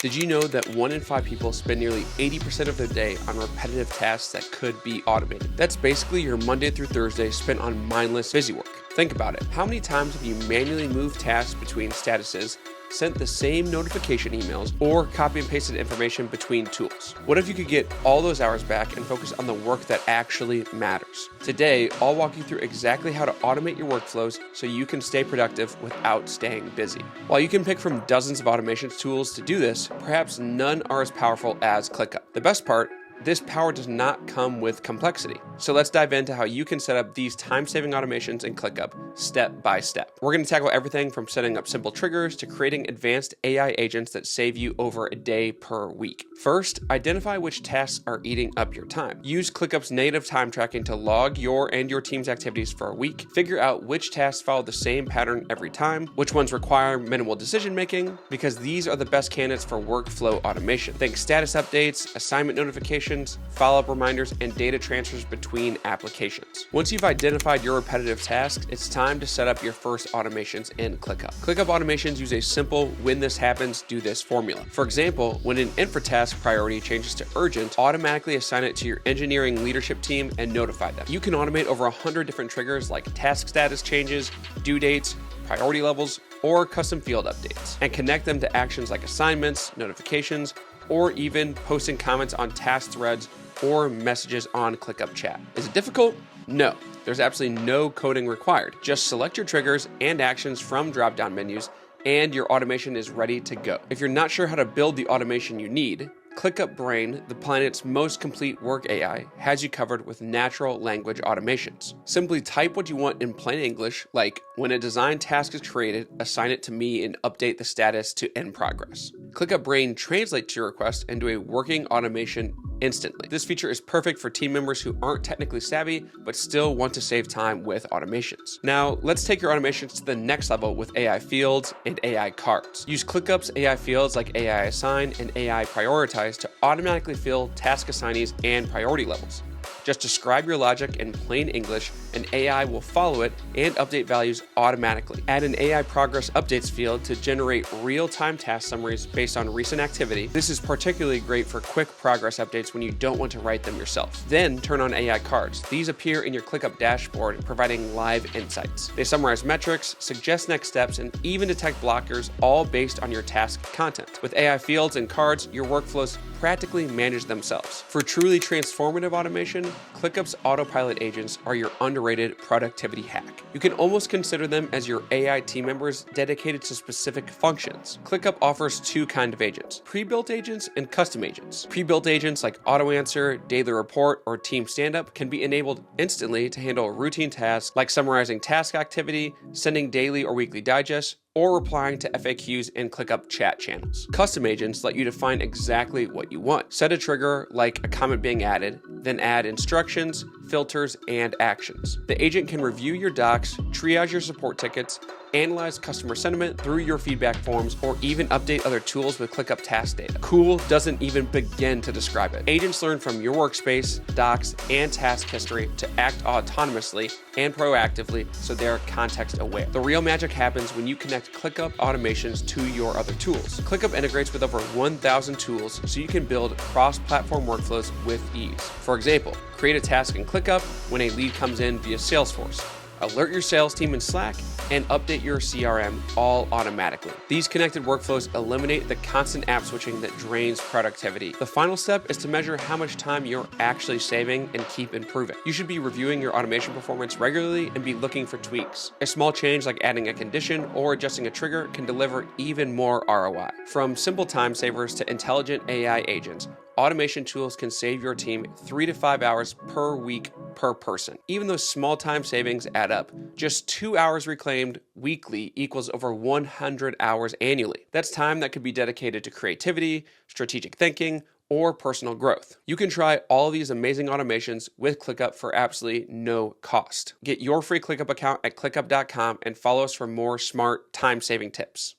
Did you know that 1 in 5 people spend nearly 80% of their day on repetitive tasks that could be automated? That's basically your Monday through Thursday spent on mindless busy work. Think about it. How many times have you manually moved tasks between statuses, sent the same notification emails, or copy and pasted information between tools? What if you could get all those hours back and focus on the work that actually matters? Today, I'll walk you through exactly how to automate your workflows so you can stay productive without staying busy. While you can pick from dozens of automation tools to do this, perhaps none are as powerful as ClickUp. The best part, this power does not come with complexity. So let's dive into how you can set up these time-saving automations in ClickUp step by step. We're going to tackle everything from setting up simple triggers to creating advanced AI agents that save you over a day per week. First, identify which tasks are eating up your time. Use ClickUp's native time tracking to log your and your team's activities for a week. Figure out which tasks follow the same pattern every time, which ones require minimal decision making, because these are the best candidates for workflow automation. Think status updates, assignment notifications, follow-up reminders, and data transfers between applications. Once you've identified your repetitive tasks, it's time to set up your first automations in ClickUp. ClickUp automations use a simple when this happens, do this formula. For example, when an infra task priority changes to urgent, automatically assign it to your engineering leadership team and notify them. You can automate over 100 different triggers like task status changes, due dates, priority levels, or custom field updates, and connect them to actions like assignments, notifications, or even posting comments on task threads or messages on ClickUp chat. Is it difficult? No, there's absolutely no coding required. Just select your triggers and actions from drop-down menus and your automation is ready to go. If you're not sure how to build the automation you need, ClickUp Brain, the planet's most complete work AI, has you covered with natural language automations. Simply type what you want in plain English, like when a design task is created, assign it to me and update the status to in progress. ClickUp Brain translates your request into a working automation instantly. This feature is perfect for team members who aren't technically savvy, but still want to save time with automations. Now, let's take your automations to the next level with AI fields and AI cards. Use ClickUp's AI fields like AI assign and AI prioritize to automatically fill task assignees and priority levels. Just describe your logic in plain English and AI will follow it and update values automatically. Add an AI progress updates field to generate real-time task summaries based on recent activity. This is particularly great for quick progress updates when you don't want to write them yourself. Then turn on AI cards. These appear in your ClickUp dashboard, providing live insights. They summarize metrics, suggest next steps, and even detect blockers, all based on your task content. With AI fields and cards, your workflows practically manage themselves. For truly transformative automation, ClickUp's Autopilot Agents are your underrated productivity hack. You can almost consider them as your AI team members dedicated to specific functions. ClickUp offers two kinds of agents, pre-built agents and custom agents. Pre-built agents like Auto Answer, Daily Report, or Team Standup can be enabled instantly to handle routine tasks like summarizing task activity, sending daily or weekly digests, or replying to FAQs in ClickUp chat channels. Custom agents let you define exactly what you want. Set a trigger like a comment being added, then add instructions, filters, and actions. The agent can review your docs, triage your support tickets, analyze customer sentiment through your feedback forms, or even update other tools with ClickUp task data. Cool doesn't even begin to describe it. Agents learn from your workspace, docs, and task history to act autonomously and proactively so they're context aware. The real magic happens when you connect ClickUp automations to your other tools. ClickUp integrates with over 1,000 tools so you can build cross-platform workflows with ease. For example, create a task in ClickUp when a lead comes in via Salesforce. Alert your sales team in Slack, and update your CRM all automatically. These connected workflows eliminate the constant app switching that drains productivity. The final step is to measure how much time you're actually saving and keep improving. You should be reviewing your automation performance regularly and be looking for tweaks. A small change like adding a condition or adjusting a trigger can deliver even more ROI. From simple time savers to intelligent AI agents, automation tools can save your team 3 to 5 hours per week per person. Even though small time savings add up, just 2 hours reclaimed weekly equals over 100 hours annually. That's time that could be dedicated to creativity, strategic thinking, or personal growth. You can try all these amazing automations with ClickUp for absolutely no cost. Get your free ClickUp account at clickup.com and follow us for more smart time-saving tips.